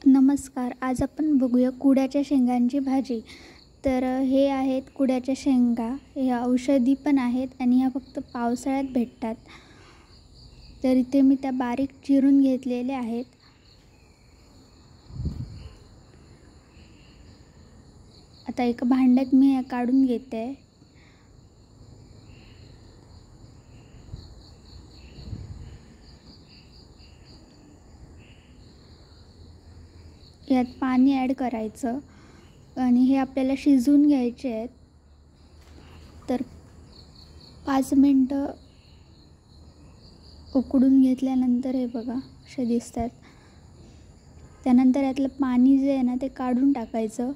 नमस्कार. आज आपण बघूया कुड्याच्या शेंगांची भाजी. तर हे आहेत कुड्याच्या शेंगा. ह्या औषधी पण आहेत आणि ह्या फक्त पावसाळ्यात भेटतात. तर इथे मी त्या बारीक चिरून घेतलेल्या आहेत. आता एका भांड्यात मी ह्या काढून घेते. यात पाणी ॲड करायचं आणि हे आपल्याला शिजवून घ्यायचे आहेत. तर 5 मिनटं उकडून घेतल्यानंतर हे बघा असे दिसतात. त्यानंतर यातलं पाणी जे आहे ना ते काढून टाकायचं.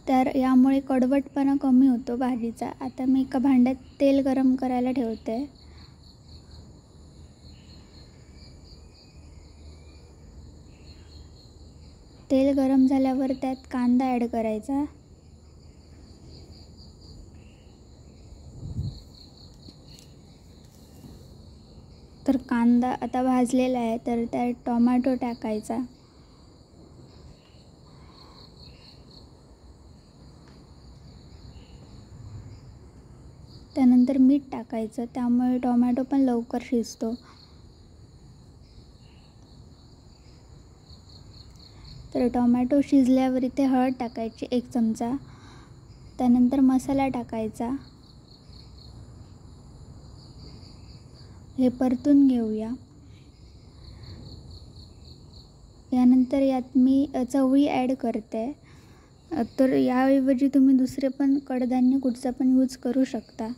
तर यामुळे कडवटपणा कमी होतो भाजीचा. आता मी एका भांड्यात तेल गरम करायला ठेवते. तेल गरम झाल्यावर त्यात कांदा ॲड करायचा. तर कांदा आता भाजलेला आहे, तर त्यात टोमॅटो टाकायचा. त्यानंतर मीठ टाकायचं, त्यामुळे टोमॅटो पण लवकर शिजतो. तर टोमॅटो शिजल्यावर इथे हळद टाकायची 1 चमचा. त्यानंतर मसाला टाकायचा. हे परतून घेऊया. यानंतर यात मी चवळी ॲड करते. तर याऐवजी तुम्ही दुसरे पण कडधान्य कुठचा पण यूज करू शकता.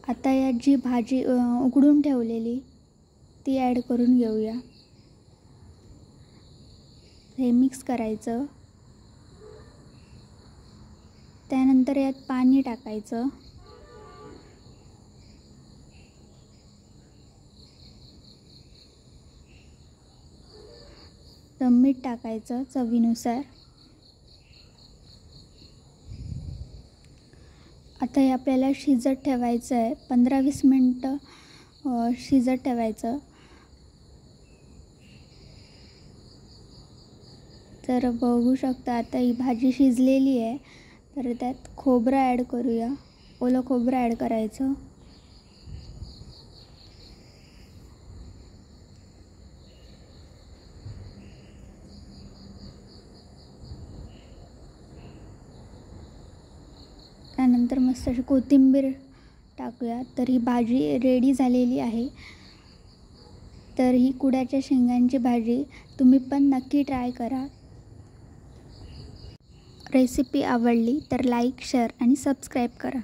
आता यात जी भाजी उकडून ठेवलेली ती ॲड करून घेऊया. हे मिक्स करायचं. त्यानंतर यात पाणी टाकायचं. तर मीठ टाकायचं चवीनुसार. आता हे आपल्याला शिजत ठेवायचं आहे. 15-20 मिनटं शिजत ठेवायचं. तर बघू शकता आता ही भाजी शिजलेली आहे. तर त्यात खोबरं ॲड करूया. ओलं खोबरं ॲड करायचं. त्यानंतर मस्त अशी कोथिंबीर टाकूया. तर ही भाजी रेडी झालेली आहे. तर ही कुड्याच्या शेंगांची भाजी तुम्ही पण नक्की ट्राय करा. रेसिपी आवडली तर लाईक, शेअर आणि सबस्क्राईब करा.